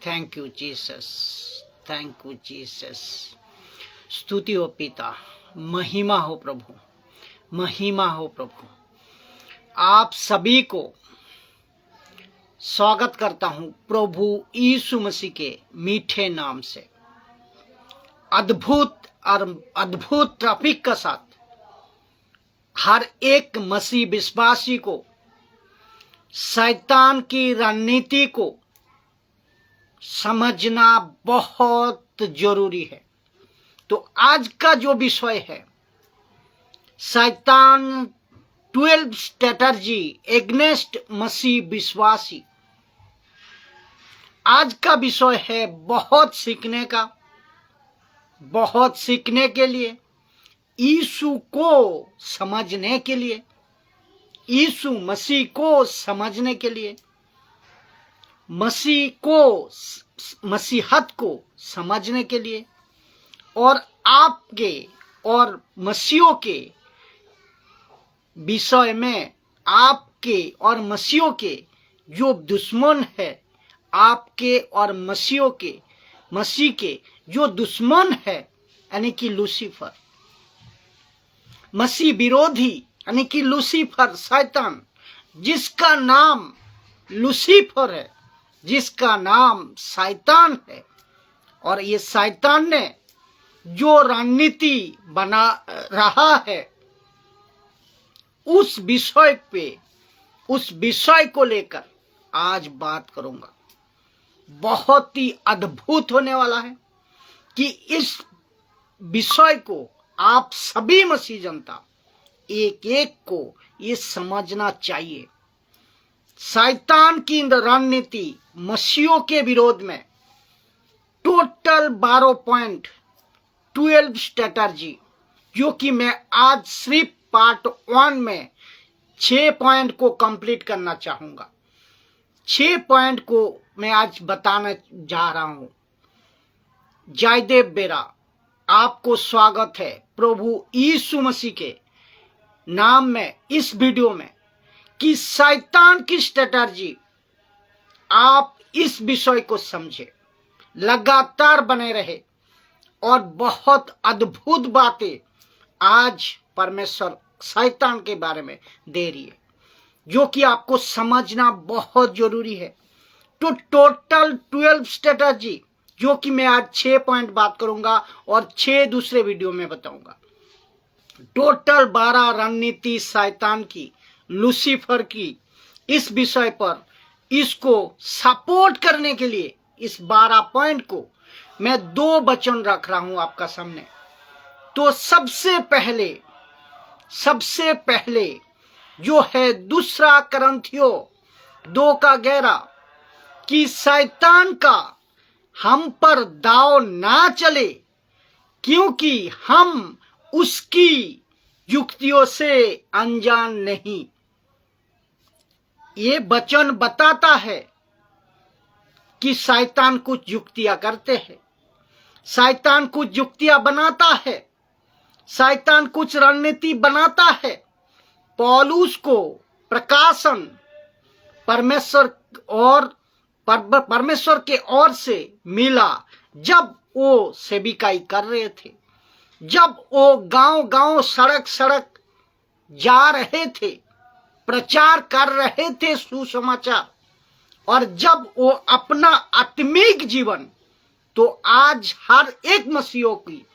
Thank you Jesus, thank you Jesus. स्तुति हो पिता, महिमा हो प्रभु, महिमा हो प्रभु। आप सभी को स्वागत करता हूं प्रभु यीशु मसीह के मीठे नाम से। अद्भुत ट्रैफिक के साथ हर एक मसीह विश्वासी को शैतान की रणनीति को समझना बहुत जरूरी है। तो आज का जो विषय है, शैतान 12 स्ट्रैटेजी एग्नेस्ट मसीह विश्वासी। आज का विषय है बहुत सीखने का, बहुत सीखने के लिए, यीशु को समझने के लिए, यीशु मसीह को समझने के लिए, मसीह को, मसीहत को समझने के लिए, और आपके और मसीहों के विषय में, आपके और मसीहों के जो दुश्मन है, आपके और मसीहों के, मसीह के जो दुश्मन है, यानी कि लूसीफर, मसीह विरोधी यानी कि लूसीफर, शैतान, जिसका नाम लूसीफर है, जिसका नाम शैतान है। और ये शैतान ने जो रणनीति बना रहा है, उस विषय पे, उस विषय को लेकर आज बात करूंगा। बहुत ही अद्भुत होने वाला है कि इस विषय को आप सभी मसीह जनता एक एक को ये समझना चाहिए। शैतान की रणनीति मसीहों के विरोध में टोटल 12 पॉइंट 12 स्ट्रैटेजी, जो कि मैं आज सिर्फ पार्ट 1 में 6 पॉइंट को कंप्लीट करना चाहूंगा। 6 पॉइंट को मैं आज बताने जा रहा हूं। जयदेव बेरा, आपको स्वागत है प्रभु यीशु मसीह के नाम में इस वीडियो में, कि शैतान की स्ट्रैटेजी। आप इस विषय को समझे, लगातार बने रहे, और बहुत अद्भुत बातें आज परमेश्वर शैतान के बारे में दे रही है, जो कि आपको समझना बहुत जरूरी है। तो टोटल 12 स्ट्रैटेजी, जो कि मैं आज 6 पॉइंट बात करूंगा और 6 दूसरे वीडियो में बताऊंगा। टोटल 12 रणनीति शैतान की, लूसीफर की, इस विषय पर, इसको सपोर्ट करने के लिए इस 12 पॉइंट को मैं 2 वचन रख रहा हूं आपका सामने। तो सबसे पहले जो है 2 कुरिन्थियों 2:11, कि शैतान का हम पर दाव ना चले, क्योंकि हम उसकी युक्तियों से अनजान नहीं। ये वचन बताता है कि शैतान कुछ युक्तियां करते हैं, शैतान कुछ युक्तियां बनाता है, शैतान कुछ रणनीति बनाता है। पौलुस को प्रकाशन परमेश्वर के ओर से मिला, जब वो सेविकाई कर रहे थे, जब वो गांव-गांव, सड़क-सड़क जा रहे थे, प्रचार कर रहे थे सुसमाचार, और जब वो अपना आत्मिक जीवन, तो आज हर एक मसीहों की,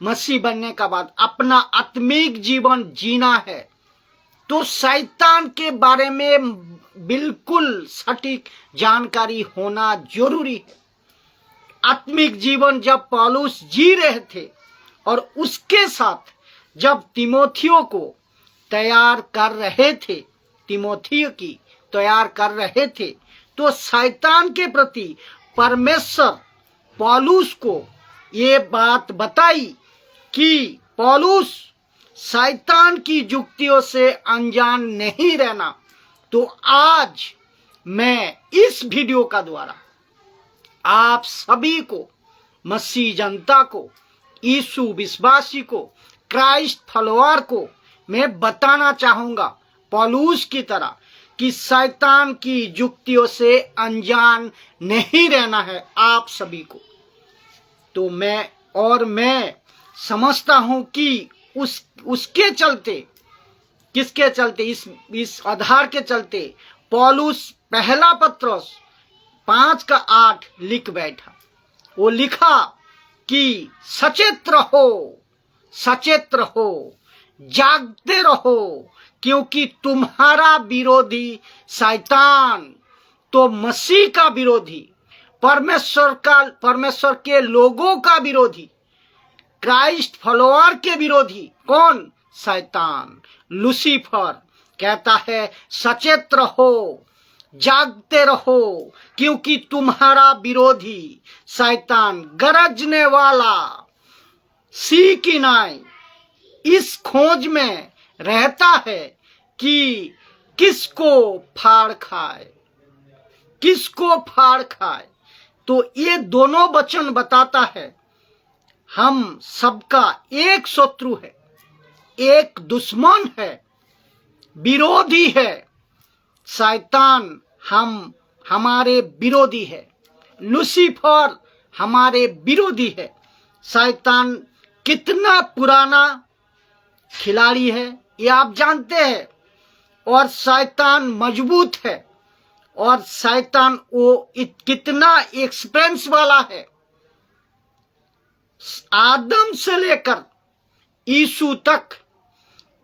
मसीह बनने का बाद अपना आत्मिक जीवन जीना है, तो शैतान के बारे में बिल्कुल सटीक जानकारी होना जरूरी है। आत्मिक जीवन जब पौलुस जी रहे थे, और उसके साथ जब तीमुथियों को तैयार कर रहे थे, तीमुथियों की तैयार कर रहे थे, तो शैतान के प्रति परमेश्वर पौलुस को ये बात बताई कि पौलुस, शैतान की युक्तियों से अनजान नहीं रहना। तो आज मैं इस वीडियो का द्वारा आप सभी को, मसीह जनता को, यीशु विश्वासी को, क्राइस्ट फॉलोअर को मैं बताना चाहूंगा, पौलुस की तरह, कि शैतान की युक्तियों से अनजान नहीं रहना है आप सभी को। तो मैं समझता हूं कि उसके चलते, किसके चलते, इस आधार के चलते पौलुस पहला पत्रस 5:8 लिख बैठा। वो लिखा कि सचेत रहो, जागते रहो, क्योंकि तुम्हारा विरोधी शैतान तो मसीह का विरोधी, परमेश्वर के लोगों का विरोधी, क्राइस्ट फॉलोअर के विरोधी कौन? शैतान, लूसीफर कहता है सचेत रहो, जागते रहो, क्योंकि तुम्हारा विरोधी शैतान गरजने वाला सीकिनाई इस खोज में रहता है कि किसको फाड़ खाए, किसको फाड़ खाए। तो ये दोनों वचन बताता है हम सबका एक शत्रु है, एक दुश्मन है, विरोधी है। शैतान हमारे विरोधी है, लूसीफर हमारे विरोधी है। शैतान कितना पुराना खिलाड़ी है ये आप जानते हैं, और शैतान मजबूत है, और शैतान वो कितना एक्सपीरियंस वाला है। आदम से लेकर यीशु तक,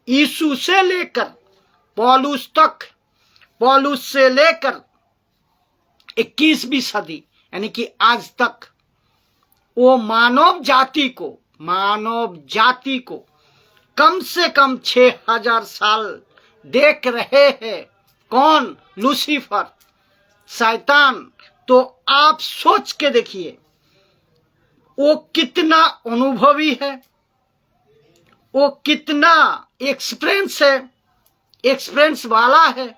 यीशु से लेकर पौलुस तक, पौलुस से लेकर 21वीं सदी यानी कि आज तक वो मानव जाति को कम से कम 6000 साल देख रहे हैं। कौन? लूसीफर, शैतान। तो आप सोच के देखिए वो कितना अनुभवी है, वो कितना एक्सपीरियंस वाला है,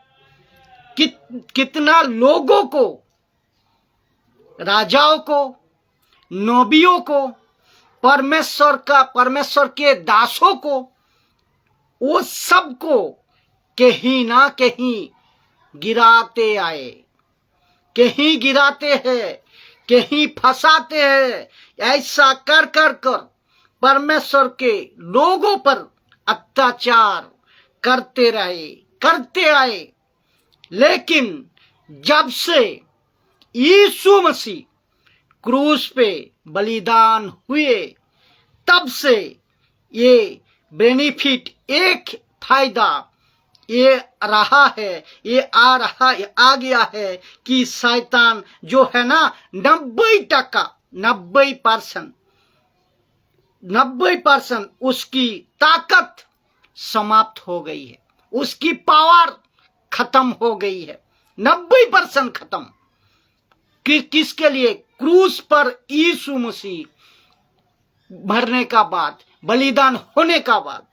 कितना लोगों को, राजाओं को, नबियों को, परमेश्वर के दासों को, वो सबको कहीं ना कहीं गिराते आए, कहीं गिराते हैं, कहीं फंसाते हैं। ऐसा कर परमेश्वर के लोगों पर अत्याचार करते आए। लेकिन जब से यीशु मसीह क्रूस पे बलिदान हुए, तब से ये बेनिफिट, एक फायदा ये रहा है, ये आ गया है कि शैतान जो है ना 90% उसकी ताकत समाप्त हो गई है, उसकी पावर खत्म हो गई है, 90% खत्म। किसके लिए? क्रूस पर यीशु मसीह मरने का बाद, बलिदान होने का बाद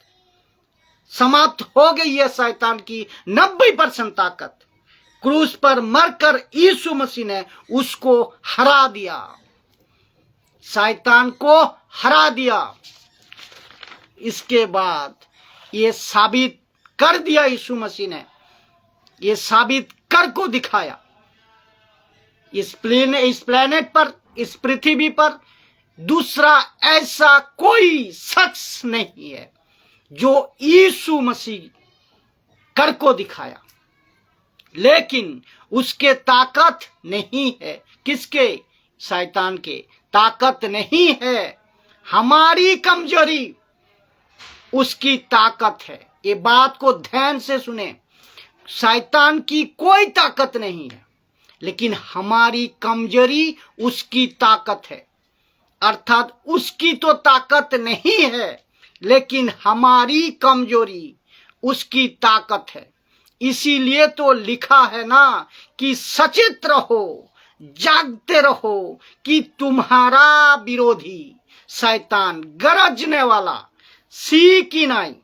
समाप्त हो गई है शैतान की 90% ताकत। क्रूस पर मरकर यीशु मसीह ने उसको हरा दिया, शैतान को हरा दिया। इसके बाद ये साबित कर दिया यीशु मसीह ने, ये साबित कर को दिखाया। इस प्लेनेट पर, इस पृथ्वी पर दूसरा ऐसा कोई शख्स नहीं है जो यीशु मसीह कर को दिखाया। लेकिन उसके ताकत नहीं है। किसके? शैतान के ताकत नहीं है, हमारी कमजोरी उसकी ताकत है। ये बात को ध्यान से सुने, शैतान की कोई ताकत नहीं है, लेकिन हमारी कमजोरी उसकी ताकत है। अर्थात उसकी तो ताकत नहीं है, लेकिन हमारी कमजोरी उसकी ताकत है। इसीलिए तो लिखा है ना कि सचेत रहो, जागते रहो, कि तुम्हारा विरोधी शैतान गरजने वाला सीकिनाई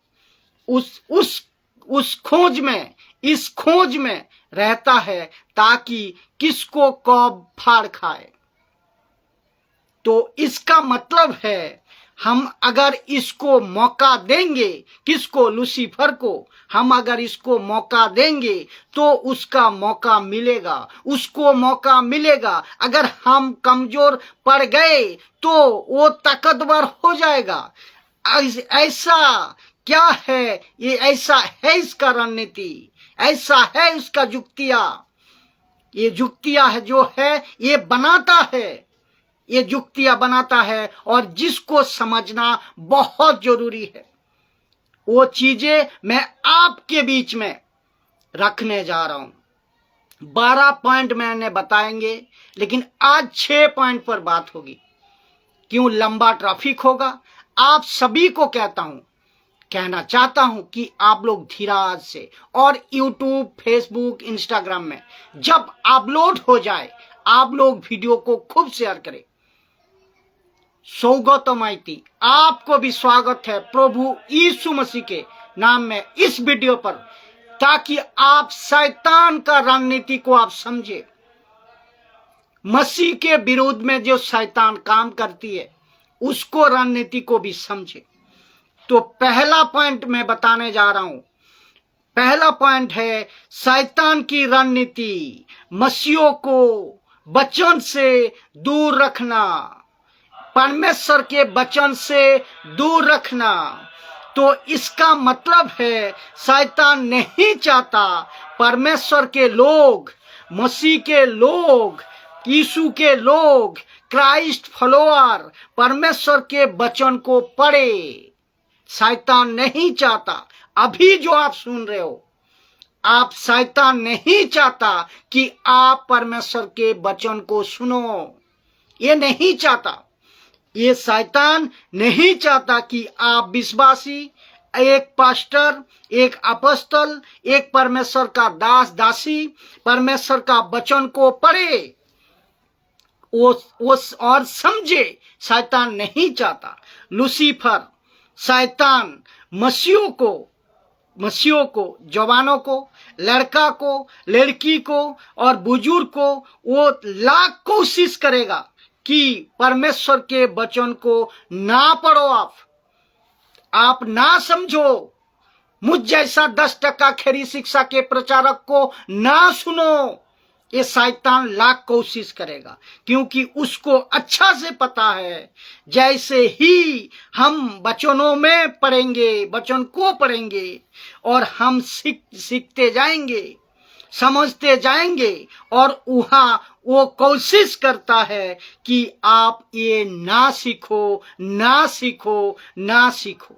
उस खोज में, इस खोज में रहता है ताकि किसको कब फाड़ खाए। तो इसका मतलब है हम अगर इसको मौका देंगे, किसको? लूसीफर को। हम अगर इसको मौका देंगे तो उसका मौका मिलेगा, उसको मौका मिलेगा। अगर हम कमजोर पड़ गए तो वो ताकतवर हो जाएगा। ऐसा क्या है ये? ऐसा है इसका रणनीति, ऐसा है इसका जुक्तियां। ये जुक्तियां है जो है ये बनाता है, ये जुक्तियां बनाता है। और जिसको समझना बहुत जरूरी है, वो चीजें मैं आपके बीच में रखने जा रहा हूं। 12 पॉइंट मैंने बताएंगे, लेकिन आज 6 पॉइंट पर बात होगी। क्यों? लंबा ट्रैफिक होगा। आप सभी को कहना चाहता हूं कि आप लोग धीरज से, और यूट्यूब, फेसबुक, इंस्टाग्राम में जब अपलोड हो जाए, आप लोग वीडियो को खूब शेयर करें। सौगतमाइती, आपको भी स्वागत है प्रभु यीशु मसीह के नाम में इस वीडियो पर, ताकि आप शैतान का रणनीति को आप समझे। मसीह के विरोध में जो शैतान काम करती है, उसको रणनीति को भी समझे। तो पहला पॉइंट मैं बताने जा रहा हूं। पहला पॉइंट है शैतान की रणनीति, मसीहों को वचन से दूर रखना, परमेश्वर के वचन से दूर रखना। तो इसका मतलब है शैतान नहीं चाहता परमेश्वर के लोग, मसीह के लोग, यीशु के लोग, क्राइस्ट फॉलोअर परमेश्वर के वचन को पढ़े। शैतान नहीं चाहता, अभी जो आप सुन रहे हो, आप शैतान नहीं चाहता कि आप परमेश्वर के वचन को सुनो। ये नहीं चाहता, ये शैतान नहीं चाहता कि आप विश्वासी, एक पास्टर, एक अपॉस्टल, एक परमेश्वर का दास दासी परमेश्वर का वचन को पढ़े और समझे। शैतान नहीं चाहता। लूसीफर, शैतान मसीहों को, जवानों को, लड़का को, लड़की को और बुजुर्ग को वो लाख कोशिश करेगा कि परमेश्वर के वचन को ना पढ़ो, आप ना समझो। मुझ जैसा 10% खरी शिक्षा के प्रचारक को ना सुनो। ये शैतान लाख कोशिश करेगा, क्योंकि उसको अच्छा से पता है जैसे ही हम वचनों में पढ़ेंगे, वचन को पढ़ेंगे और हम सीखते जाएंगे, समझते जाएंगे, और वहां वो कोशिश करता है कि आप ये ना सीखो, ना सीखो, ना सीखो,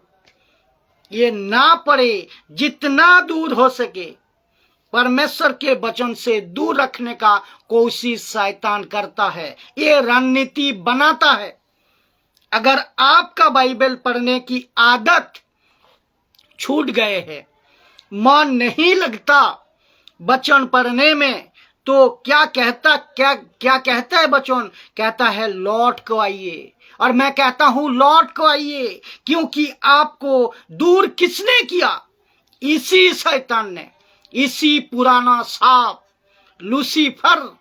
ये ना पढ़े। जितना दूर हो सके परमेश्वर के वचन से दूर रखने का कोशिश शैतान करता है, ये रणनीति बनाता है। अगर आपका बाइबल पढ़ने की आदत छूट गए है, मन नहीं लगता वचन पढ़ने में, तो क्या कहता है वचन? कहता है लौट को आइए। और मैं कहता हूं लौट को आइए, क्योंकि आपको दूर किसने किया? इसी शैतान ने, इसी पुराना सांप लूसीफर,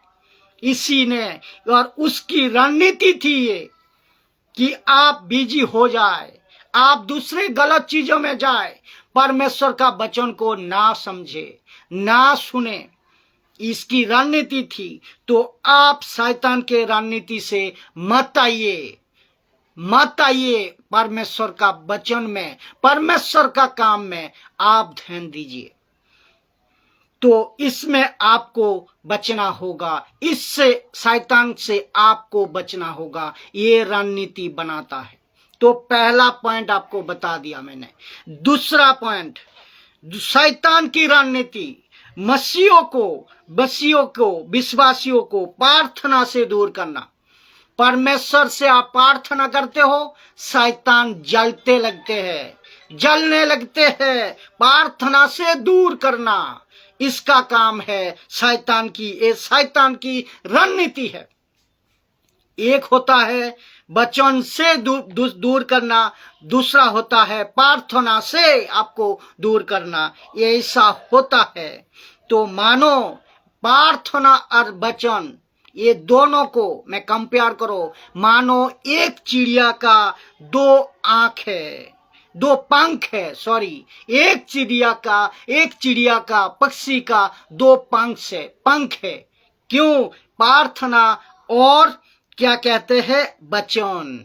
इसी ने। और उसकी रणनीति थी ये कि आप बिजी हो जाए, आप दूसरे गलत चीजों में जाए, परमेश्वर का वचन को ना समझे, ना सुने। इसकी रणनीति थी। तो आप शैतान के रणनीति से मत आइए, मत आइए। परमेश्वर का वचन में, परमेश्वर का काम में आप ध्यान दीजिए। तो इसमें आपको बचना होगा, इससे शैतान से आपको बचना होगा। ये रणनीति बनाता है। तो पहला पॉइंट आपको बता दिया मैंने। दूसरा पॉइंट, शैतान की रणनीति मसीहों को, विश्वासियों को प्रार्थना से दूर करना। परमेश्वर से आप प्रार्थना करते हो, शैतान जलने लगते हैं। प्रार्थना से दूर करना इसका काम है शैतान की, ये शैतान की रणनीति है। एक होता है वचन से दूर करना, दूसरा होता है प्रार्थना से आपको दूर करना। ये ऐसा होता है। तो मानो प्रार्थना और वचन ये दोनों को मैं कंपेयर करो, मानो एक चिड़िया का दो आंख है, दो पंख है, सॉरी, एक चिड़िया का पक्षी का दो पंख है। क्यों? प्रार्थना और क्या कहते हैं, वचन।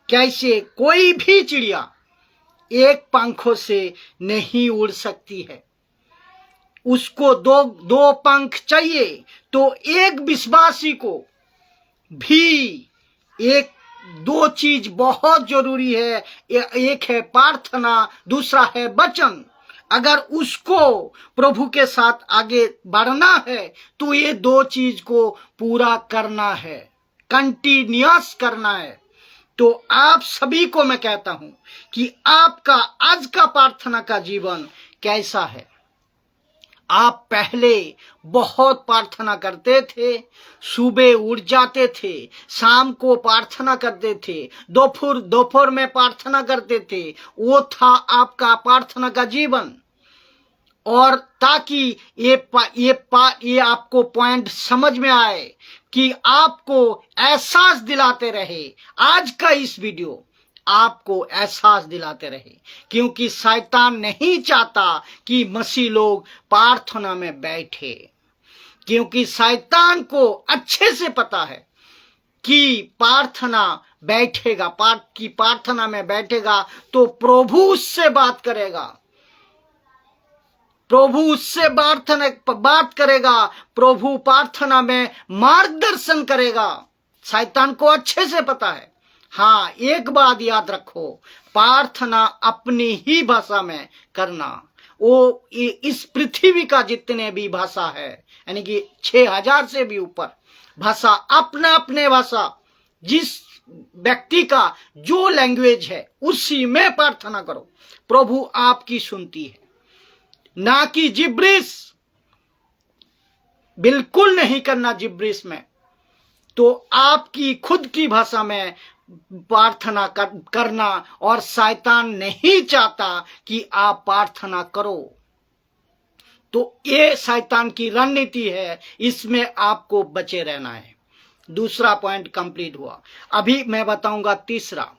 कैसे? कोई भी चिड़िया एक पंखों से नहीं उड़ सकती है, उसको दो पंख चाहिए। तो एक विश्वासी को भी एक दो चीज बहुत जरूरी है, एक है प्रार्थना, दूसरा है वचन। अगर उसको प्रभु के साथ आगे बढ़ना है तो ये दो चीज को पूरा करना है, कंटिन्यूअस करना है। तो आप सभी को मैं कहता हूं कि आपका आज का प्रार्थना का जीवन कैसा है। आप पहले बहुत प्रार्थना करते थे, सुबह उठ जाते थे, शाम को प्रार्थना करते थे, दोपहर में प्रार्थना करते थे। वो था आपका प्रार्थना का जीवन। और ताकि ये आपको पॉइंट समझ में आए कि आपको एहसास दिलाते रहे, आज का इस वीडियो आपको एहसास दिलाते रहे, क्योंकि शैतान नहीं चाहता कि मसीह लोग प्रार्थना में बैठे, क्योंकि शैतान को अच्छे से पता है कि प्रार्थना में बैठेगा तो प्रभु उससे बात करेगा, प्रभु प्रार्थना में मार्गदर्शन करेगा। शैतान को अच्छे से पता है। हाँ, एक बात याद रखो, प्रार्थना अपनी ही भाषा में करना। वो इस पृथ्वी का जितने भी भाषा है, यानी कि 6000 से भी ऊपर भाषा, अपने भाषा, जिस व्यक्ति का जो लैंग्वेज है उसी में प्रार्थना करो, प्रभु आपकी सुनती है। ना कि जिब्रिश, बिल्कुल नहीं करना जिब्रिश में। तो आपकी खुद की भाषा में प्रार्थना करना, और शैतान नहीं चाहता कि आप प्रार्थना करो। तो ये शैतान की रणनीति है, इसमें आपको बचे रहना है। दूसरा पॉइंट कंप्लीट हुआ। अभी मैं बताऊंगा तीसरा।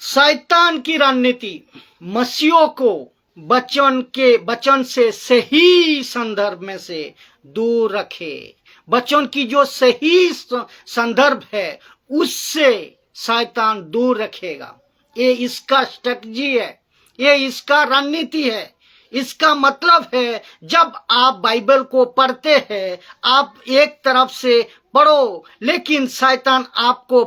शैतान की रणनीति मसीहों को वचन से सही संदर्भ में से दूर रखे। वचन की जो सही संदर्भ है उससे शैतान दूर रखेगा। ये इसका स्ट्रेटजी है, ये इसका रणनीति है। इसका मतलब है, जब आप बाइबल को पढ़ते हैं, आप एक तरफ से पढ़ो, लेकिन शैतान आपको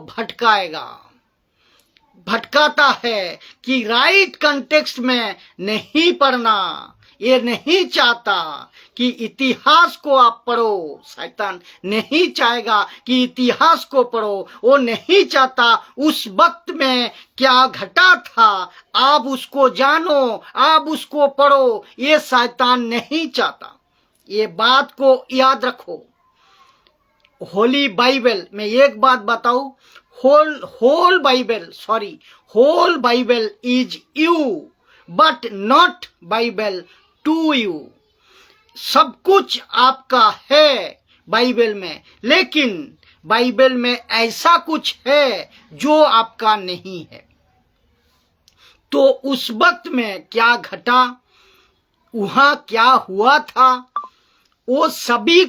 भटकाता है कि राइट कॉन्टेक्स्ट में नहीं पढ़ना। ये नहीं चाहता कि इतिहास को आप पढ़ो। शैतान नहीं चाहेगा कि इतिहास को पढ़ो। वो नहीं चाहता उस वक्त में क्या घटा था आप उसको जानो, आप उसको पढ़ो। ये शैतान नहीं चाहता। ये बात को याद रखो। होली बाइबल में एक बात बताऊं, whole Bible is you but not Bible to you. सब कुछ आपका है बाइबल में, लेकिन बाइबल में ऐसा कुछ है जो आपका नहीं है। तो उस वक्त में क्या घटा, वहां क्या हुआ था, वो सभी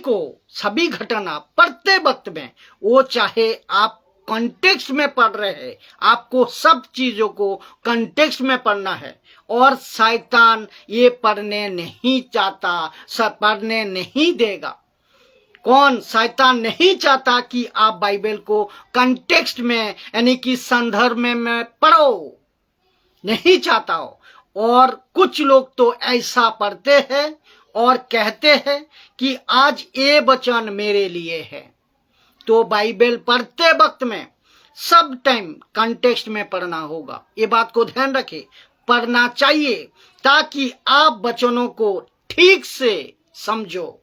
घटना पढ़ते वक्त में, वो चाहे आप कॉन्टेक्स्ट में पढ़ रहे हैं, आपको सब चीजों को कॉन्टेक्स्ट में पढ़ना है। और शैतान ये पढ़ने नहीं चाहता, सब पढ़ने नहीं देगा। कौन? शैतान नहीं चाहता कि आप बाइबल को कॉन्टेक्स्ट में, यानी कि संदर्भ में पढ़ो, नहीं चाहता हो। और कुछ लोग तो ऐसा पढ़ते हैं और कहते हैं कि आज ये वचन मेरे लिए है। तो बाइबल पढ़ते वक्त में सब टाइम कॉन्टेक्स्ट में पढ़ना होगा। ये बात को ध्यान रखें, पढ़ना चाहिए, ताकि आप वचनों को ठीक से समझो,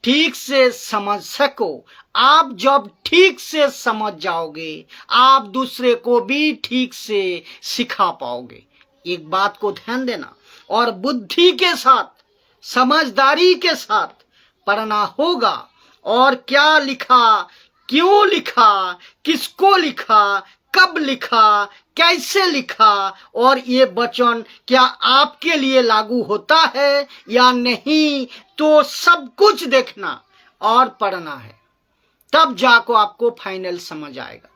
ठीक से समझ सको। आप जब ठीक से समझ जाओगे, आप दूसरे को भी ठीक से सिखा पाओगे। एक बात को ध्यान देना, और बुद्धि के साथ, समझदारी के साथ पढ़ना होगा। और क्या लिखा, क्यों लिखा, किसको लिखा, कब लिखा, कैसे लिखा, और ये वचन क्या आपके लिए लागू होता है या नहीं, तो सब कुछ देखना और पढ़ना है, तब जाको आपको फाइनल समझ आएगा।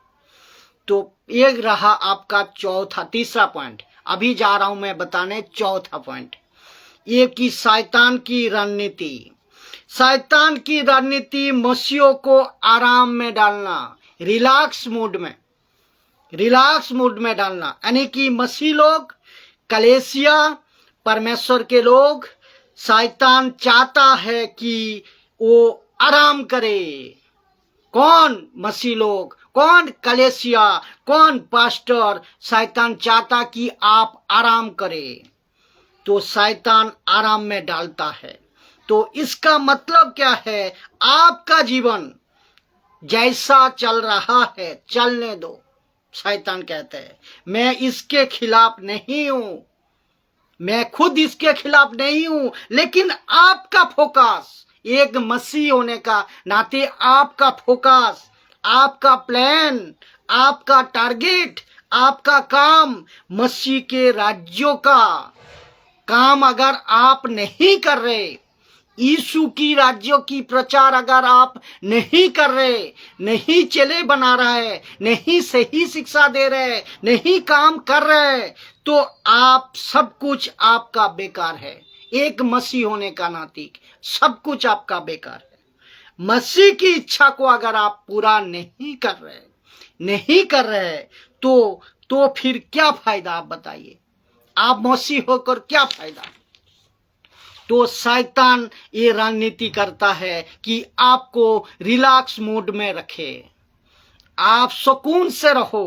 तो एक रहा आपका तीसरा पॉइंट। अभी जा रहा हूं मैं बताने चौथा पॉइंट, ये कि शैतान की रणनीति। शैतान की रणनीति मसीहों को आराम में डालना, रिलैक्स मूड में डालना, यानी कि मसीह लोग, कलीसिया, परमेश्वर के लोग, शैतान चाहता है कि वो आराम करे। कौन? मसीह लोग। कौन? कलीसिया। कौन? पास्टर। शैतान चाहता कि आप आराम करें, तो शैतान आराम में डालता है। तो इसका मतलब क्या है? आपका जीवन जैसा चल रहा है चलने दो। शैतान कहते हैं मैं इसके खिलाफ नहीं हूं, मैं खुद इसके खिलाफ नहीं हूं, लेकिन आपका फोकस, एक मसीह होने का नाते आपका फोकस, आपका प्लान, आपका टारगेट, आपका काम, मसीह के राज्यों का काम अगर आप नहीं कर रहे, यीशु की राज्यों की प्रचार अगर आप नहीं कर रहे, नहीं चेले बना रहे, नहीं सही शिक्षा दे रहे, नहीं काम कर रहे, तो आप सब कुछ आपका बेकार है। एक मसीह होने का नाते सब कुछ आपका बेकार है। मसीह की इच्छा को अगर आप पूरा नहीं कर रहे तो फिर क्या फायदा? आप बताइए, आप मसीह होकर क्या फायदा? तो शैतान ये रणनीति करता है कि आपको रिलैक्स मूड में रखे, आप सुकून से रहो,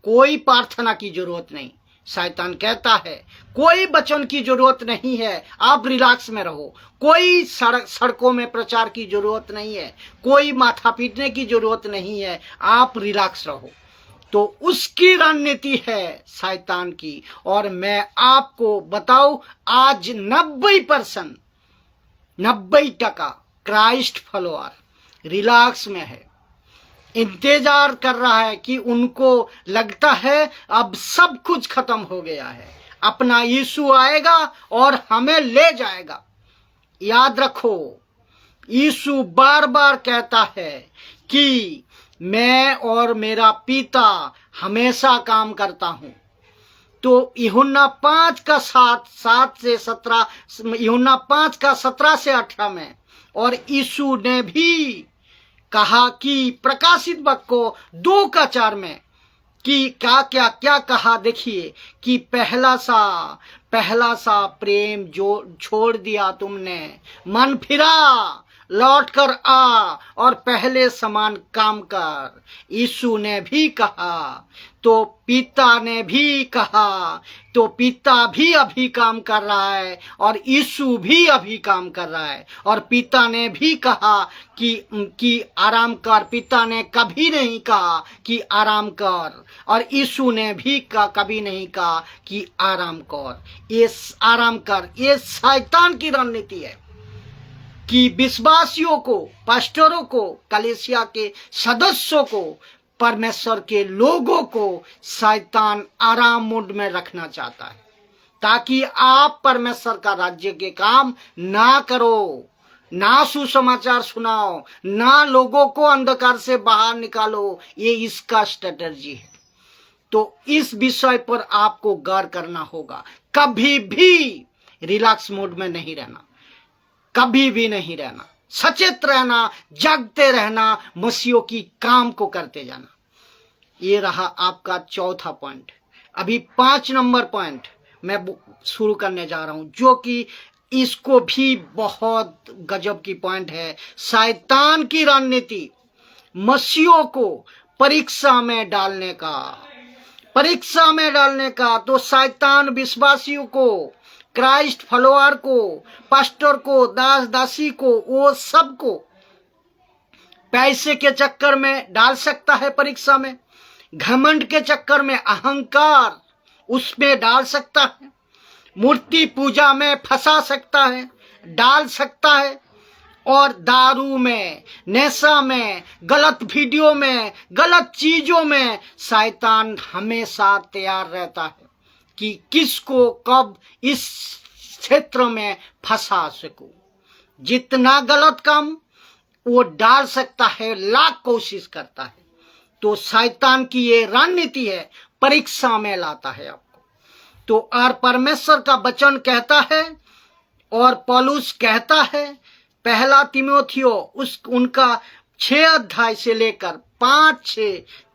कोई प्रार्थना की जरूरत नहीं। शैतान कहता है कोई वचन की जरूरत नहीं है, आप रिलैक्स में रहो, कोई सड़कों में प्रचार की जरूरत नहीं है, कोई माथा पीटने की जरूरत नहीं है, आप रिलैक्स रहो। तो उसकी रणनीति है शैतान की। और मैं आपको बताऊं, आज 90% क्राइस्ट फॉलोअर रिलैक्स में है, इंतजार कर रहा है कि उनको लगता है अब सब कुछ खत्म हो गया है, अपना यीशु आएगा और हमें ले जाएगा। याद रखो, यीशु बार बार कहता है कि मैं और मेरा पिता हमेशा काम करता हूं। तो यूहन्ना 5:17 में, और यीशु ने भी कहा कि प्रकाशित वाक्य 2:4 में कि क्या कहा, देखिए कि पहला सा प्रेम जो छोड़ दिया तुमने, मन फिरा, लौट कर आ और पहले समान काम कर। यीशु ने भी कहा, तो पिता ने भी कहा, तो पिता भी अभी काम कर रहा है और यीशु भी अभी काम कर रहा है। और पिता ने भी कहा कि आराम कर, पिता ने कभी नहीं कहा कि आराम कर, और यीशु ने भी कभी नहीं कहा कि आराम कर। ये आराम कर, ये शैतान की रणनीति है कि विश्वासियों को, पास्टरों को, कलीसिया के सदस्यों को, परमेश्वर के लोगों को शैतान आराम मूड में रखना चाहता है, ताकि आप परमेश्वर का राज्य के काम ना करो, ना सुसमाचार सुनाओ, ना लोगों को अंधकार से बाहर निकालो। ये इसका स्ट्रेटजी है। तो इस विषय पर आपको गौर करना होगा। कभी भी रिलैक्स मूड में नहीं रहना, कभी भी नहीं रहना, सचेत रहना, जागते रहना, मसीहों की काम को करते जाना। ये रहा आपका चौथा पॉइंट। अभी 5 नंबर पॉइंट मैं शुरू करने जा रहा हूं, जो कि इसको भी बहुत गजब की पॉइंट है। शैतान की रणनीति मसीहों को परीक्षा में डालने का। तो शैतान विश्वासियों को, क्राइस्ट फॉलोअर को, पास्टर को, दास दासी को, वो सबको पैसे के चक्कर में डाल सकता है परीक्षा में, घमंड के चक्कर में, अहंकार उसमें डाल सकता है, मूर्ति पूजा में फंसा सकता है, डाल सकता है, और दारू में, नशा में, गलत वीडियो में, गलत चीजों में शैतान हमेशा तैयार रहता है कि किसको कब इस क्षेत्र में फंसा सकूं। जितना गलत काम वो डाल सकता है, लाख कोशिश करता है। तो शैतान की ये रणनीति है, परीक्षा में लाता है आपको। तो और परमेश्वर का वचन कहता है और पौलुस कहता है, पहला तिमोथियो उनका 6 अध्याय से लेकर 5,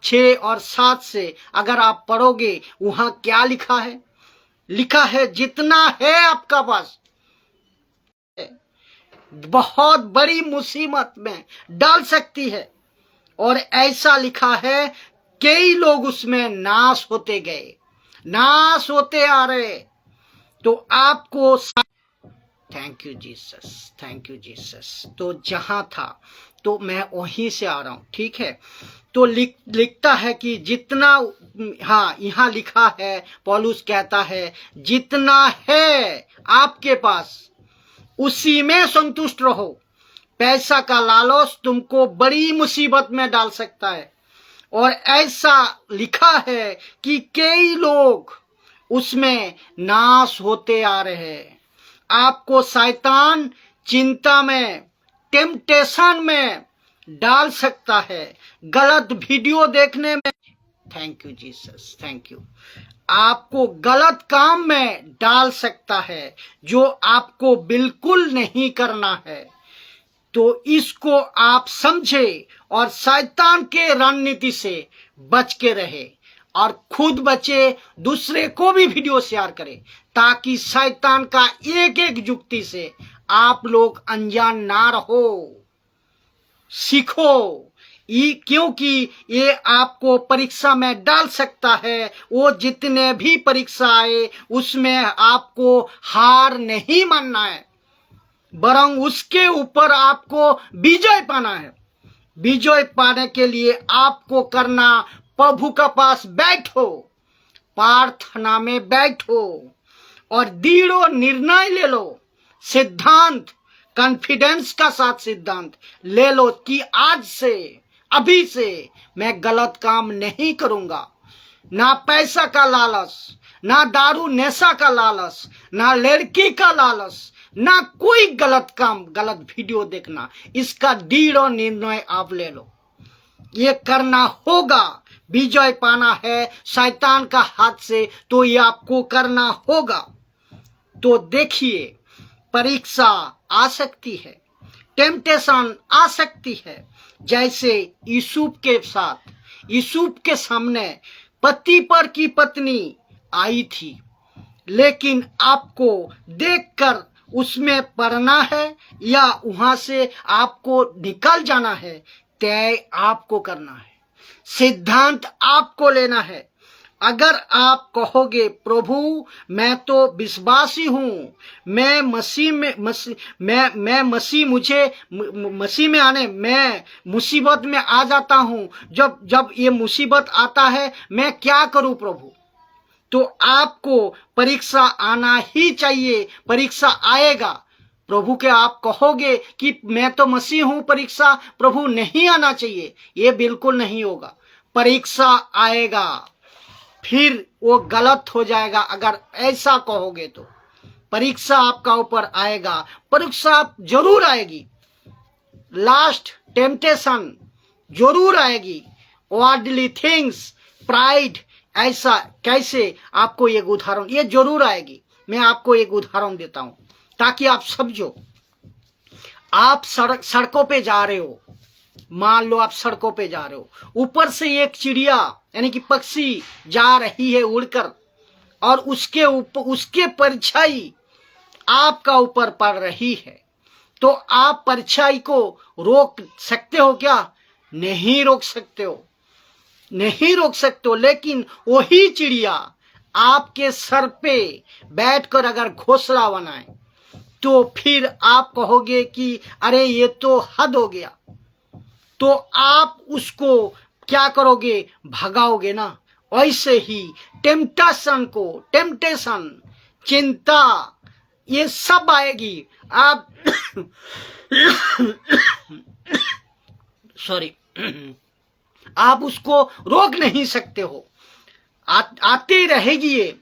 6 और 7 से अगर आप पढ़ोगे, वहां क्या लिखा है? लिखा है जितना है आपका पास बहुत बड़ी मुसीबत में डाल सकती है। और ऐसा लिखा है कई लोग उसमें नाश होते गए, नाश होते आ रहे। तो आपको thank you Jesus, thank you Jesus. तो जहां था तो मैं वहीं से आ रहा हूं, ठीक है। तो लिखता है कि जितना, हाँ यहाँ लिखा है, पौलुस कहता है जितना है आपके पास उसी में संतुष्ट रहो। पैसा का लालच तुमको बड़ी मुसीबत में डाल सकता है। और ऐसा लिखा है कि कई लोग उसमें नाश होते आ रहे हैं। आपको शैतान चिंता में, टेम्पटेशन में डाल सकता है, गलत वीडियो देखने में, thank you Jesus, thank you, आपको गलत काम में डाल सकता है जो आपको बिल्कुल नहीं करना है। तो इसको आप समझे और शैतान के रणनीति से बच के रहे और खुद बचे, दूसरे को भी वीडियो शेयर करें ताकि शैतान का एक एक युक्ति से आप लोग अनजान ना रहो। सीखो, क्योंकि ये आपको परीक्षा में डाल सकता है। वो जितने भी परीक्षा आए उसमें आपको हार नहीं मानना है, बरং उसके ऊपर आपको विजय पाना है। विजय पाने के लिए आपको करना, प्रभु के पास बैठो, प्रार्थना में बैठो और दृढ़ निर्णय ले लो। सिद्धांत, कॉन्फिडेंस का साथ सिद्धांत ले लो कि आज से, अभी से मैं गलत काम नहीं करूंगा। ना पैसा का लालच, ना दारू नशा का लालच, ना लड़की का लालच, ना कोई गलत काम, गलत वीडियो देखना। इसका दृढ़ निर्णय आप ले लो। ये करना होगा, विजय पाना है शैतान का हाथ से, तो ये आपको करना होगा। तो देखिए, परीक्षा आ सकती है, टेम्पटेशन आ सकती है। जैसे यूसुफ के साथ, यूसुफ के सामने पति की पत्नी आई थी, लेकिन आपको देखकर उसमें पढ़ना है या वहां से आपको निकल जाना है, तय आपको करना है। सिद्धांत आपको लेना है। अगर आप कहोगे प्रभु मैं तो विश्वासी हूँ, मैं मसीह में आने, मैं मुसीबत में आ जाता हूँ, जब ये मुसीबत आता है मैं क्या करूँ प्रभु? तो आपको परीक्षा आना ही चाहिए, परीक्षा आएगा। प्रभु के आप कहोगे कि मैं तो मसीह हूँ, परीक्षा प्रभु नहीं आना चाहिए, ये बिल्कुल नहीं होगा। परीक्षा आएगा, फिर वो गलत हो जाएगा। अगर ऐसा कहोगे तो परीक्षा आपका ऊपर आएगा, परीक्षा जरूर आएगी, लास्ट टेम्पटेशन जरूर आएगी, वर्ल्डली थिंग्स, प्राइड, ऐसा कैसे, आपको एक उदाहरण, ये जरूर आएगी। मैं आपको एक उदाहरण देता हूं ताकि आप समझो। आप सड़कों पे जा रहे हो, मान लो आप सड़कों पे जा रहे हो, ऊपर से एक चिड़िया यानी कि पक्षी जा रही है उड़कर, और उसके ऊपर, उसके परछाई आपका ऊपर पड़ रही है। तो आप परछाई को रोक सकते हो क्या? नहीं रोक सकते हो, नहीं रोक सकते हो। लेकिन वही चिड़िया आपके सर पे बैठकर अगर घोंसला बनाए तो फिर आप कहोगे कि अरे ये तो हद हो गया। तो आप उसको क्या करोगे? भगाओगे ना। वैसे ही टेम्पटेशन, चिंता, ये सब आएगी। आप सॉरी, आप उसको रोक नहीं सकते हो, आती रहेगी ये।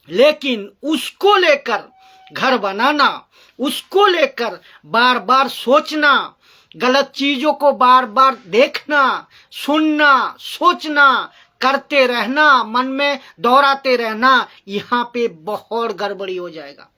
लेकिन उसको लेकर घर बनाना, उसको लेकर बार बार सोचना, गलत चीजों को बार बार देखना, सुनना, सोचना, करते रहना, मन में दोहराते रहना, यहाँ पे बहुत गड़बड़ी हो जाएगा।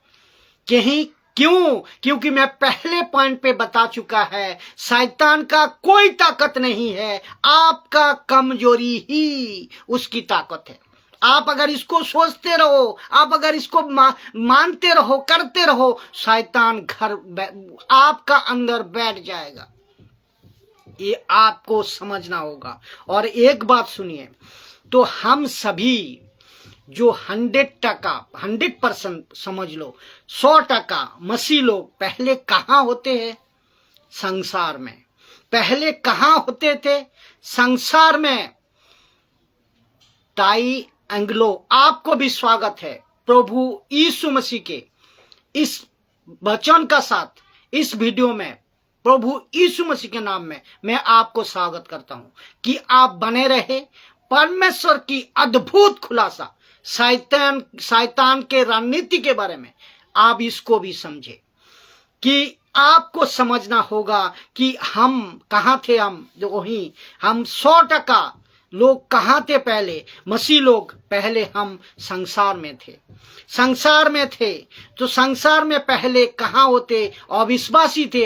क्योंकि मैं पहले पॉइंट पे बता चुका है, शैतान का कोई ताकत नहीं है, आपका कमजोरी ही उसकी ताकत है। आप अगर इसको सोचते रहो, आप अगर इसको मानते रहो, करते रहो, शैतान आपका अंदर बैठ जाएगा। ये आपको समझना होगा। और एक बात सुनिए, तो हम सभी जो 100% समझ लो, 100% मसीह लोग पहले कहाँ होते हैं? संसार में। पहले कहाँ होते थे? संसार में। ताई एंग्लो, आपको भी स्वागत है प्रभु यीशु मसीह के इस वचन का साथ इस वीडियो में। प्रभु यीशु मसीह के नाम में मैं आपको स्वागत करता हूं कि आप बने रहे। परमेश्वर की अद्भुत खुलासा शैतान के रणनीति के बारे में आप इसको भी समझे, कि आपको समझना होगा कि हम कहाँ थे। हम 100% लोग कहाँ थे पहले? मसीह लोग पहले हम संसार में थे। संसार में थे तो संसार में पहले कहाँ होते? अविश्वासी थे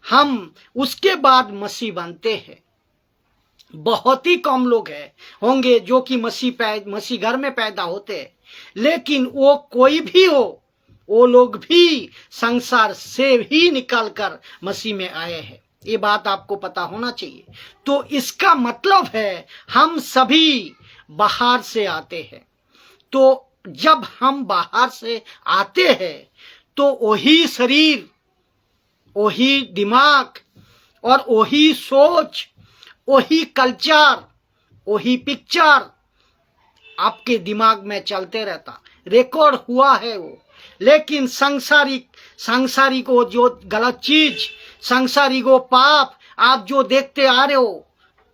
हम उसके बाद मसीह बनते हैं। बहुत ही कम लोग होंगे जो कि मसीह घर में पैदा होते हैं। लेकिन वो कोई भी हो, वो लोग भी संसार से ही निकलकर मसीह में आए हैं। ये बात आपको पता होना चाहिए। तो इसका मतलब है हम सभी बाहर से आते हैं। तो जब हम बाहर से आते हैं तो वही शरीर, वही दिमाग और वही सोच, वही कल्चर, वही पिक्चर आपके दिमाग में चलते रहता, रिकॉर्ड हुआ है वो। लेकिन सांसारिक वो जो गलत चीज, सांसारिक वो पाप आप जो देखते आ रहे हो,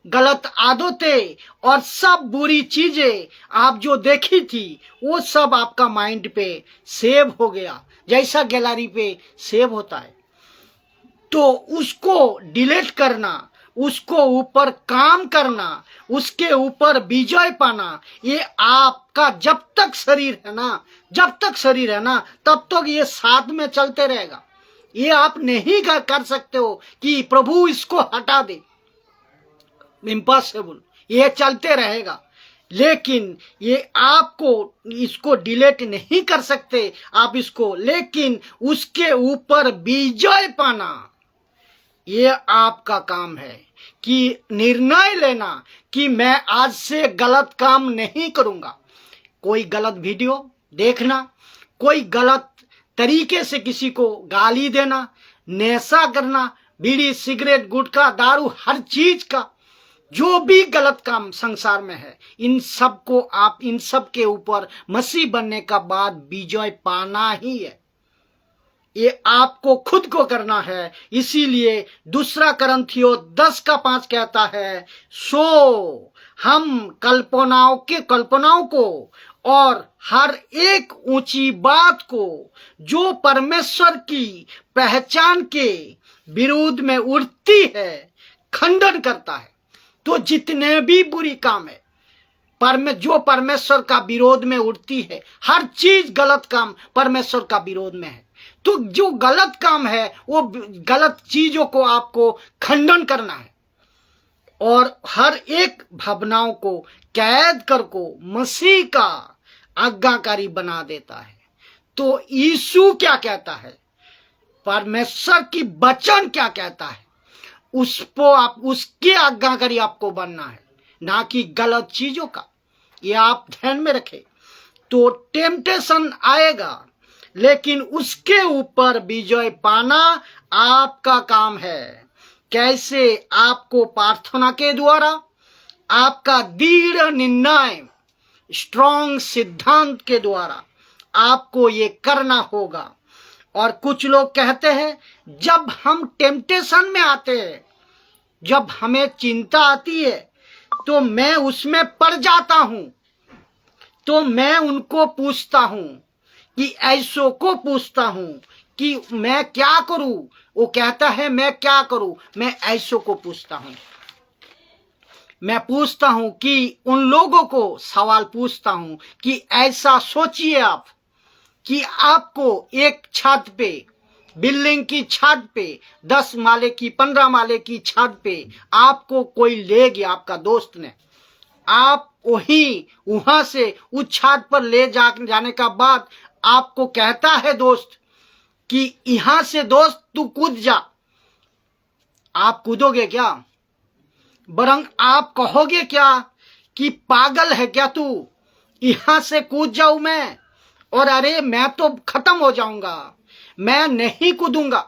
गलत आदतें और सब बुरी चीजें आप जो देखी थी, वो सब आपका माइंड पे सेव हो गया, जैसा गैलरी पे सेव होता है। तो उसको डिलीट करना, उसको ऊपर काम करना, उसके ऊपर विजय पाना, ये आपका जब तक शरीर है ना, तब तक ये साथ में चलते रहेगा। ये आप नहीं कर सकते हो कि प्रभु इसको हटा दे, इम्पॉसिबल। ये चलते रहेगा। लेकिन ये आपको इसको डिलीट नहीं कर सकते आप इसको, लेकिन उसके ऊपर विजय पाना ये आपका काम है। कि निर्णय लेना कि मैं आज से गलत काम नहीं करूंगा। कोई गलत वीडियो देखना, कोई गलत तरीके से किसी को गाली देना, नशा करना, बीड़ी, सिगरेट, गुटखा, दारू, हर चीज का जो भी गलत काम संसार में है, इन सब के ऊपर मसीह बनने का बाद विजय पाना ही है। ये आपको खुद को करना है। इसीलिए 2 कुरिन्थियों 10:5 कहता है, सो हम कल्पनाओं को और हर एक ऊंची बात को जो परमेश्वर की पहचान के विरोध में उठती है, खंडन करता है। तो जितने भी बुरी काम है जो परमेश्वर का विरोध में उठती है, हर चीज गलत काम परमेश्वर का विरोध में है। तो जो गलत काम है, वो गलत चीजों को आपको खंडन करना है और हर एक भावनाओं को कैद कर को मसीह का आज्ञाकारी बना देता है। तो यीशु क्या कहता है, परमेश्वर की वचन क्या कहता है, उसके आज्ञाकारी आपको बनना है, ना कि गलत चीजों का। ये आप ध्यान में रखें। तो टेम्पटेशन आएगा, लेकिन उसके ऊपर विजय पाना आपका काम है। कैसे? आपको प्रार्थना के द्वारा, आपका दृढ़ निर्णय, स्ट्रॉन्ग सिद्धांत के द्वारा आपको ये करना होगा। और कुछ लोग कहते हैं जब हम टेम्पटेशन में आते हैं, जब हमें चिंता आती है तो मैं उसमें पड़ जाता हूं, तो मैं उनको पूछता हूं कि ऐसो को पूछता हूं कि मैं क्या करूं। वो कहता है मैं क्या करूं, मैं ऐसो को पूछता हूं। मैं पूछता हूं कि उन लोगों को सवाल पूछता हूं कि ऐसा सोचिए आप कि आपको एक छत पे, बिल्डिंग की छत पे, 10 माले की 15 माले की छत पे आपको कोई ले गया, आपका दोस्त ने, आप वहां से उस छत पर ले जाने का बाद आपको कहता है दोस्त कि यहां से दोस्त तू कूद जा। आप कूदोगे क्या? बरंग आप कहोगे क्या कि पागल है क्या तू, यहां से कूद जाऊं मैं, और अरे मैं तो खत्म हो जाऊंगा, मैं नहीं कूदूंगा।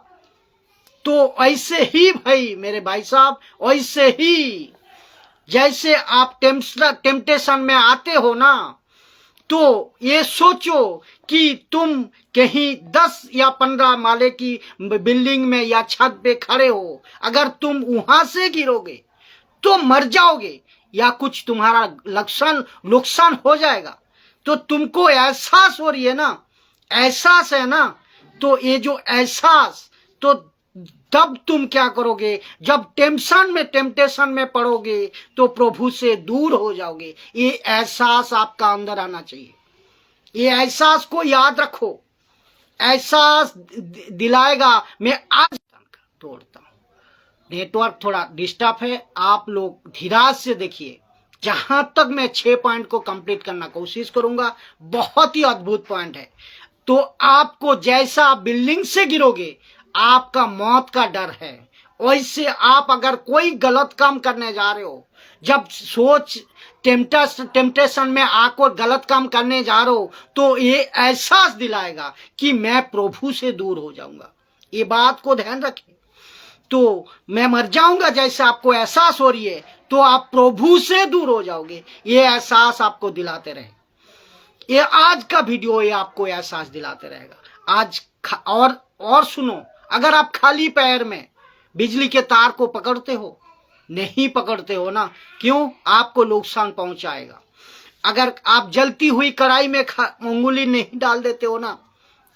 तो ऐसे ही भाई मेरे भाई साहब, ऐसे ही जैसे आप टेम्पटेशन में आते हो ना, तो ये सोचो कि तुम कहीं 10 या 15 माले की बिल्डिंग में या छत पे खड़े हो, अगर तुम वहां से गिरोगे तो मर जाओगे या कुछ तुम्हारा नुकसान हो जाएगा। तो तुमको एहसास हो रही है ना, एहसास है ना, तो ये जो एहसास, तो तब तुम क्या करोगे? जब टेम्पटेशन में पड़ोगे तो प्रभु से दूर हो जाओगे। ये एहसास आपका अंदर आना चाहिए। ये एहसास को याद रखो, एहसास दिलाएगा। मैं आज तोड़ता हूं, नेटवर्क थोड़ा डिस्टर्ब है, आप लोग धीरज से देखिए। जहां तक मैं 6 पॉइंट को कंप्लीट करना कोशिश करूंगा, बहुत ही अद्भुत पॉइंट है। तो आपको जैसा आप बिल्डिंग से गिरोगे, आपका मौत का डर है, वैसे आप अगर कोई गलत काम करने जा रहे हो, जब सोच टेम्पटेशन में आकर गलत काम करने जा रहे हो, तो ये एहसास दिलाएगा कि मैं प्रभु से दूर हो जाऊंगा। ये बात को ध्यान रखें। तो मैं मर जाऊंगा जैसे आपको एहसास हो रही है, तो आप प्रभु से दूर हो जाओगे। ये एहसास आपको दिलाते रहे। ये आज का वीडियो ये आपको एहसास दिलाते रहेगा। आज और सुनो, अगर आप खाली पैर में बिजली के तार को पकड़ते हो, नहीं पकड़ते हो ना, क्यों? आपको नुकसान पहुंचाएगा। अगर आप जलती हुई कढ़ाई में उंगली नहीं डाल देते हो ना,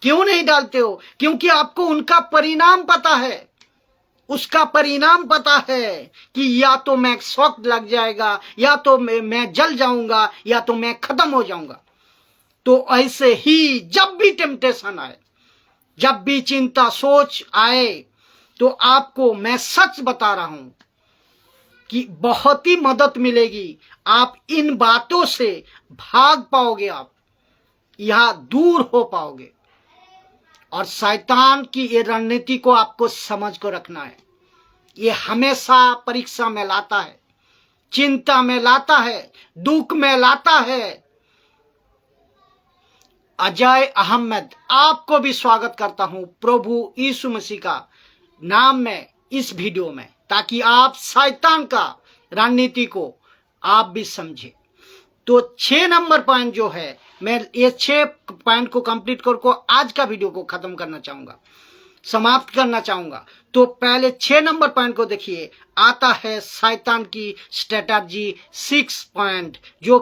क्यों नहीं डालते हो? क्योंकि आपको उनका परिणाम पता है, उसका परिणाम पता है कि या तो मैं शॉक लग जाएगा, या तो मैं जल जाऊंगा, या तो मैं खत्म हो जाऊंगा। तो ऐसे ही जब भी टेम्पटेशन आए, जब भी चिंता सोच आए, तो आपको मैं सच बता रहा हूं कि बहुत ही मदद मिलेगी। आप इन बातों से भाग पाओगे, आप यहां दूर हो पाओगे। और शैतान की ये रणनीति को आपको समझ को रखना है। ये हमेशा परीक्षा में लाता है, चिंता में लाता है, दुख में लाता है। अजय अहमद आपको भी स्वागत करता हूं प्रभु यीशु मसीह का नाम में इस वीडियो में, ताकि आप शैतान का रणनीति को आप भी समझे। तो 6 नंबर पॉइंट जो है, मैं ये 6 पॉइंट को कंप्लीट करके आज का वीडियो को खत्म करना चाहूंगा, समाप्त करना चाहूंगा। तो पहले 6 नंबर पॉइंट को देखिए। आता है शैतान की स्ट्रेटजी 6 पॉइंट, जो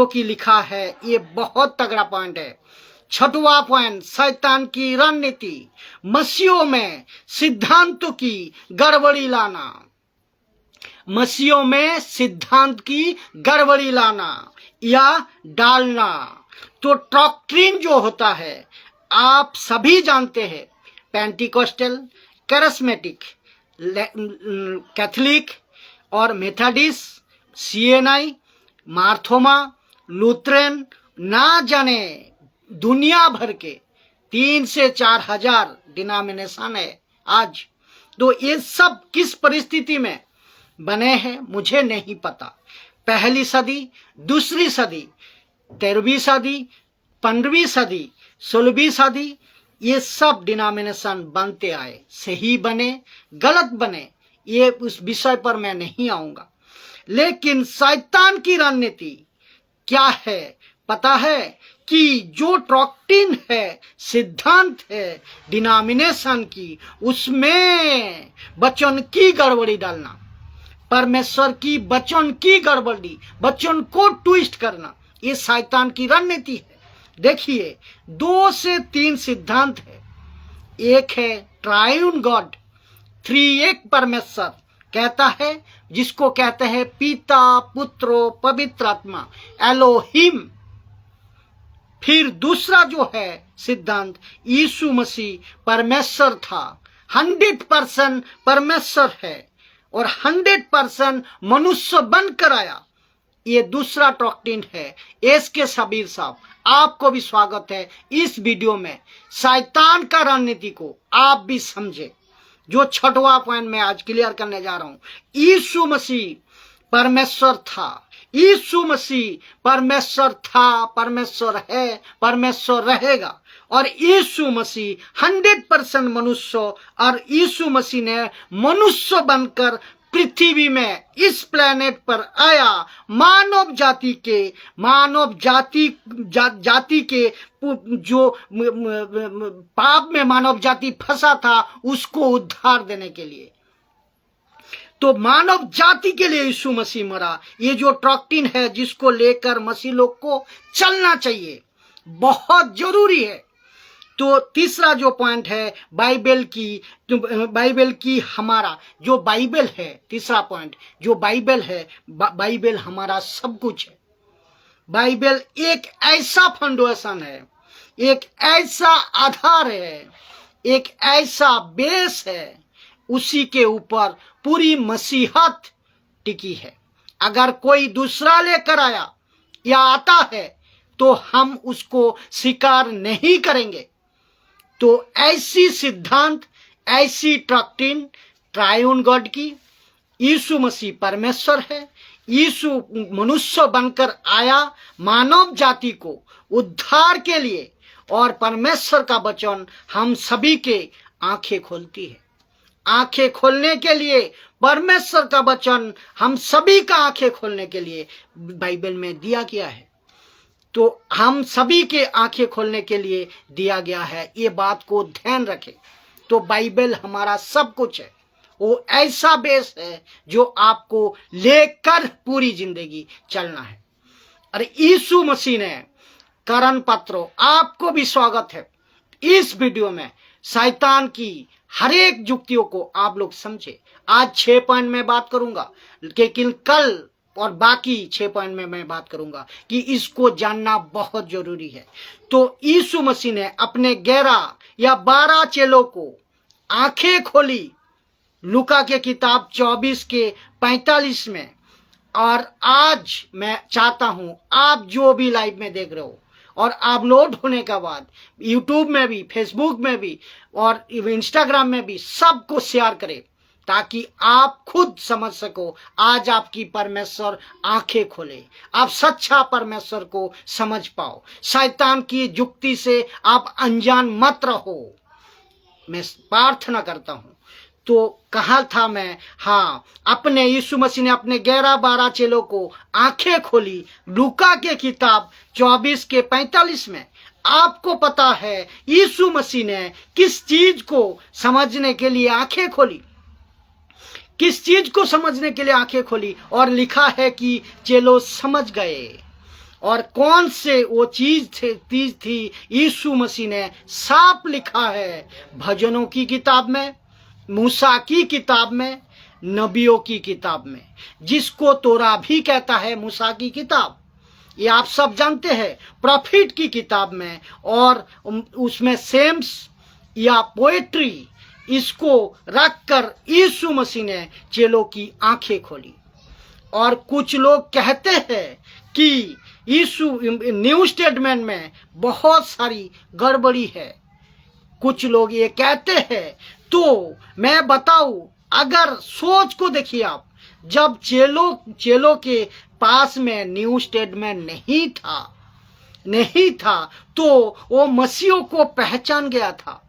कि लिखा है, ये बहुत तगड़ा पॉइंट है। 6वां पॉइंट, शैतान की रणनीति, मसीहों में सिद्धांतों की गड़बड़ी लाना। मसीहों में सिद्धांत की गड़बड़ी लाना या डालना। तो डॉक्ट्रिन जो होता है, आप सभी जानते हैं, पेंटिकोस्टल, कैरिस्मेटिक, कैथलिक और मेथोडिस्ट, सीएनआई, मार्थोमा, लूथरन, ना जाने दुनिया भर के 3 से 4 हजार डिनोमिनेशन है आज। तो ये सब किस परिस्थिति में बने हैं मुझे नहीं पता। पहली सदी, दूसरी सदी, 13वीं सदी, 15वीं सदी, 16वीं सदी, ये सब डिनोमिनेशन बनते आए। सही बने, गलत बने, ये उस विषय पर मैं नहीं आऊंगा। लेकिन शैतान की रणनीति क्या है, पता है कि जो डॉक्ट्रिन है, सिद्धांत है डिनोमिनेशन की, उसमें वचन की गड़बड़ी डालना, परमेश्वर की वचन की गड़बड़ी, वचन को ट्विस्ट करना, ये शैतान की रणनीति है। देखिए 2 से 3 सिद्धांत है। एक है ट्रायून गॉड, त्रिएक परमेश्वर कहता है, जिसको कहते हैं पिता पुत्र पवित्र आत्मा, एलोहिम। फिर दूसरा जो है सिद्धांत, यीशु मसीह परमेश्वर था, 100% परमेश्वर है और 100% मनुष्य बनकर आया। ये दूसरा डॉक्ट्रिन है। एसके सबीर साहब, आपको भी स्वागत है इस वीडियो में। शैतान का रणनीति को आप भी समझे। जो 6वां पॉइंट मैं आज क्लियर करने जा रहा हूं, यीशु मसीह परमेश्वर था, यीशु मसीह परमेश्वर था, परमेश्वर है, परमेश्वर रहेगा। और यीशु मसीह 100% मनुष्य, और यीशु मसीह ने मनुष्य बनकर पृथ्वी में इस प्लेनेट पर आया, मानव जाति के जो पाप में मानव जाति फंसा था उसको उद्धार देने के लिए। तो मानव जाति के लिए यीशु मसीह मरा। ये जो डॉक्ट्रिन है जिसको लेकर मसीह लोग को चलना चाहिए, बहुत जरूरी है। तो तीसरा जो पॉइंट है बाइबल की हमारा जो बाइबल है, तीसरा पॉइंट जो बाइबल है, बाइबल हमारा सब कुछ है। बाइबल एक ऐसा फाउंडेशन है, एक ऐसा आधार है, एक ऐसा बेस है, उसी के ऊपर पूरी मसीहत टिकी है। अगर कोई दूसरा लेकर आया या आता है तो हम उसको स्वीकार नहीं करेंगे। तो ऐसी सिद्धांत, ऐसी डॉक्ट्रिन ट्रायून गॉड की, यीशु मसीह परमेश्वर है, यीशु मनुष्य बनकर आया मानव जाति को उद्धार के लिए, और परमेश्वर का वचन हम सभी के आंखें खोलती है। आंखें खोलने के लिए परमेश्वर का वचन हम सभी का आंखें खोलने के लिए बाइबल में दिया गया है। तो हम सभी के आंखें खोलने के लिए दिया गया है, ये बात को ध्यान रखें। तो बाइबल हमारा सब कुछ है, वो ऐसा बेस है जो आपको लेकर पूरी जिंदगी चलना है। अरे यीशु मसीह ने करण पत्रों, आपको भी स्वागत है इस वीडियो में। शैतान की हर एक युक्तियों को आप लोग समझे। आज 6 पॉइंट में बात करूंगा, लेकिन कल और बाकी 6 पॉइंट में मैं बात करूंगा कि इसको जानना बहुत जरूरी है। तो यीशु मसीह ने अपने 11 या 12 चेलों को आंखें खोली, लूका के किताब 24 के 45 में। और आज मैं चाहता हूं आप जो भी लाइव में देख रहे हो और अपलोड होने के बाद यूट्यूब में भी, फेसबुक में भी और इंस्टाग्राम में भी सबको शेयर करें, ताकि आप खुद समझ सको। आज आपकी परमेश्वर आंखें खोले, आप सच्चा परमेश्वर को समझ पाओ, शैतान की युक्ति से आप अनजान मत रहो। मैं प्रार्थना करता हूं। तो कहा था मैं, हाँ, अपने यीशु मसीह ने अपने 11-12 चेलों को आंखें खोली, लूका के किताब 24 के 45 में। आपको पता है यीशु मसीह ने किस चीज को समझने के लिए आंखें खोली, किस चीज को समझने के लिए आंखें खोली? और लिखा है कि चेलो समझ गए। और कौन से वो चीज थी यीशु मसीह ने साफ लिखा है भजनों की किताब में, मूसा की किताब में, नबियों की किताब में, जिसको तोरा भी कहता है मूसा की किताब, ये आप सब जानते हैं, प्रॉफिट की किताब में। और उसमें सेम्स या पोएट्री इसको रखकर यीशु मसीह ने चेलों की आंखें खोली। और कुछ लोग कहते हैं कि यीशु न्यू स्टेटमेंट में बहुत सारी गड़बड़ी है, कुछ लोग ये कहते हैं। तो मैं बताऊं, अगर सोच को देखिए आप, जब चेलों के पास में न्यू स्टेटमेंट नहीं था तो वो मसीहों को पहचान गया था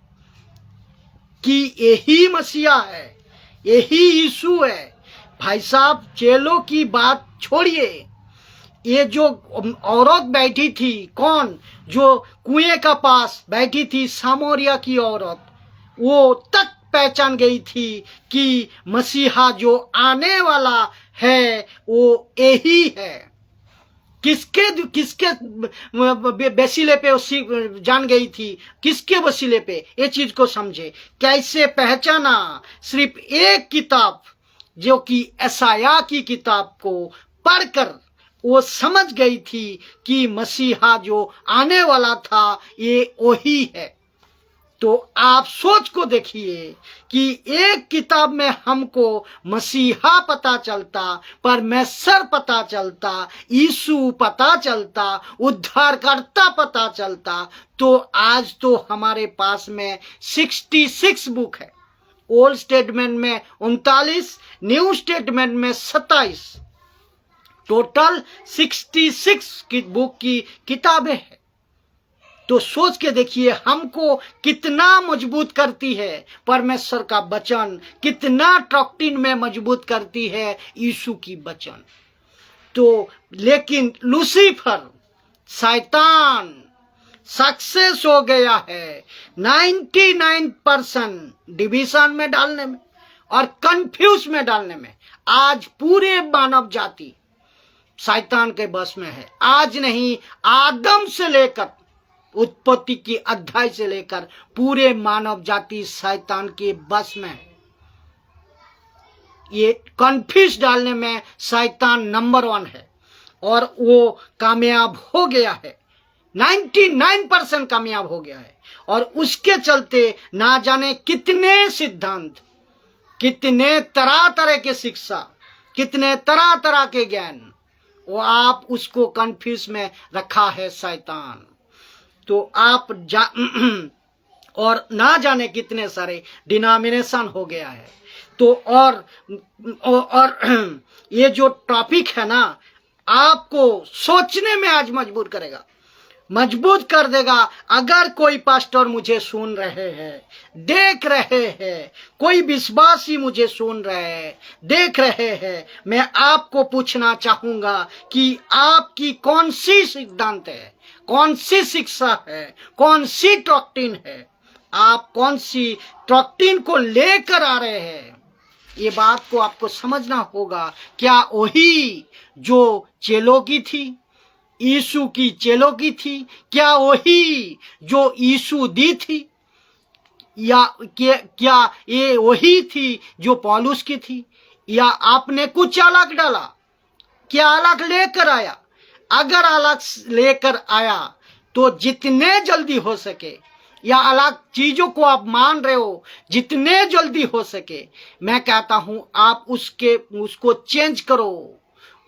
कि यही मसीहा है, यही यीशु है। भाई साहब, चेलों की बात छोड़िए, ये जो औरत बैठी थी, कौन, जो कुएं का पास बैठी थी, सामोरिया की औरत, वो तक पहचान गई थी कि मसीहा जो आने वाला है वो यही है। किसके किसके वसीले पे उसी जान गई थी, किसके वसीले पे, ये चीज को समझे। कैसे पहचाना? सिर्फ एक किताब जो कि यशायाह की किताब को पढ़कर वो समझ गई थी कि मसीहा जो आने वाला था ये वही है। तो आप सोच को देखिए कि एक किताब में हमको मसीहा पता चलता, परमेश्वर पता चलता, यीशु पता चलता, उद्धारकर्ता पता चलता, तो आज तो हमारे पास में 66 बुक है। ओल्ड स्टेटमेंट में 39, न्यू स्टेटमेंट में 27, टोटल 66 की बुक की किताबें हैं। तो सोच के देखिए हमको कितना मजबूत करती है परमेश्वर का वचन, कितना डॉक्ट्रिन में मजबूत करती है यीशु की वचन। तो लेकिन लूसीफर, शैतान सक्सेस हो गया है 99% डिवीजन में डालने में और कंफ्यूज में डालने में। आज पूरे मानव जाति शैतान के बस में है। आज नहीं, आदम से लेकर उत्पत्ति की अध्याय से लेकर पूरे मानव जाति शैतान के बस में है। ये कंफ्यूज डालने में शैतान नंबर 1 है और वो कामयाब हो गया है, 99% कामयाब हो गया है। और उसके चलते ना जाने कितने सिद्धांत, कितने तरह तरह के शिक्षा, कितने तरह तरह के ज्ञान, वो आप उसको कंफ्यूज में रखा है शैतान। तो आप और ना जाने कितने सारे डिनोमिनेशन हो गया है। तो और ये जो टॉपिक है ना, आपको सोचने में आज मजबूर करेगा, मजबूत कर देगा। अगर कोई पास्टर मुझे सुन रहे हैं, देख रहे हैं, कोई विश्वासी मुझे सुन रहे हैं, देख रहे हैं, मैं आपको पूछना चाहूंगा कि आपकी कौन सी सिद्धांत है, कौन सी शिक्षा है, कौन सी डॉक्ट्रिन है, आप कौन सी डॉक्ट्रिन को लेकर आ रहे हैं। ये बात को आपको समझना होगा। क्या वही जो चेलों की थी, यीशु की चेलों की थी, क्या वही जो यीशु दी थी, या क्या ये वही थी जो पौलुस की थी, या आपने कुछ अलग डाला? क्या अलग लेकर आया? अगर अलग लेकर आया तो जितने जल्दी हो सके, या अलग चीजों को आप मान रहे हो, जितने जल्दी हो सके मैं कहता हूं आप उसको चेंज करो,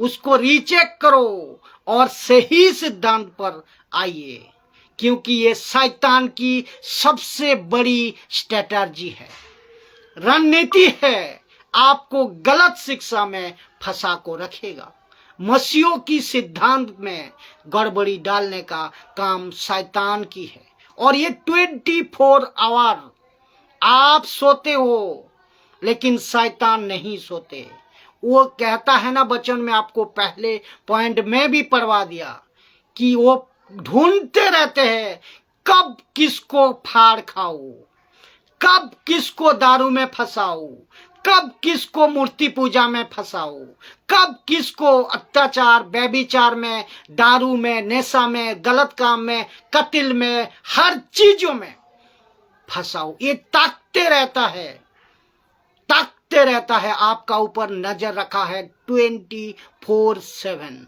उसको रीचेक करो और सही सिद्धांत पर आइए। क्योंकि ये शैतान की सबसे बड़ी स्ट्रैटेजी है, रणनीति है। आपको गलत शिक्षा में फंसा को रखेगा। मसीहों की सिद्धांत में गड़बड़ी डालने का काम शैतान की है। और ये 24 आवर आप सोते हो, लेकिन शैतान नहीं सोते। वो कहता है ना वचन में, आपको पहले पॉइंट में भी पढ़वा दिया कि वो ढूंढते रहते हैं कब किसको फाड़ खाओ, कब किसको दारू में फंसाओ, कब किसको मूर्ति पूजा में फंसाओ, कब किसको अत्याचार, व्यभिचार में, दारू में, नशा में, गलत काम में, कत्ल में, हर चीजों में फंसाओ। ये ताकते रहता है, ताकते रहता है। आपका ऊपर नजर रखा है 24/7।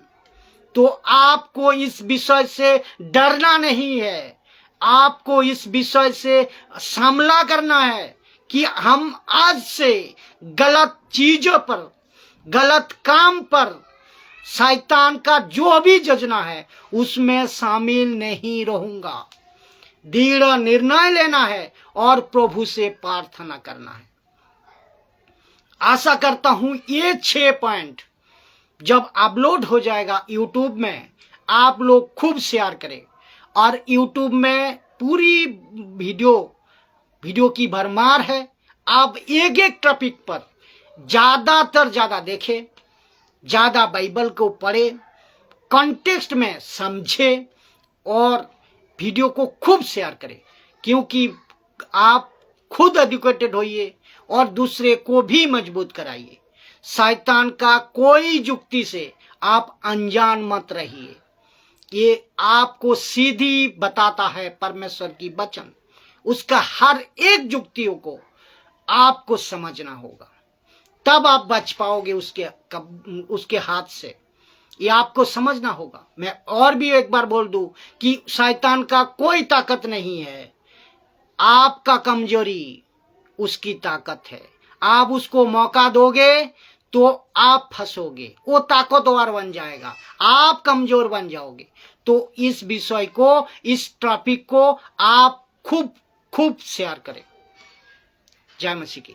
तो आपको इस विषय से डरना नहीं है, आपको इस विषय से सामना करना है कि हम आज से गलत चीजों पर, गलत काम पर, शैतान का जो भी योजना है उसमें शामिल नहीं रहूंगा। दृढ़ निर्णय लेना है और प्रभु से प्रार्थना करना है। आशा करता हूं ये 6 पॉइंट जब अपलोड हो जाएगा यूट्यूब में, आप लोग खूब शेयर करें और यूट्यूब में पूरी वीडियो की भरमार है। आप एक एक टॉपिक पर ज्यादा देखें, ज्यादा बाइबल को पढ़े कॉन्टेक्स्ट में समझे और वीडियो को खूब शेयर करें, क्योंकि आप खुद एजुकेटेड होइए और दूसरे को भी मजबूत कराइए। शैतान का कोई युक्ति से आप अनजान मत रहिए। ये आपको सीधी बताता है परमेश्वर की वचन। उसका हर एक युक्तियों को आपको समझना होगा, तब आप बच पाओगे उसके हाथ से। ये आपको समझना होगा। मैं और भी एक बार बोल दूं कि शैतान का कोई ताकत नहीं है, आपका कमजोरी उसकी ताकत है। आप उसको मौका दोगे तो आप फंसोगे, वो ताकतवर बन जाएगा, आप कमजोर बन जाओगे। तो इस विषय को, इस टॉपिक को आप खूब खूब शेयर करें। जय मसीह की।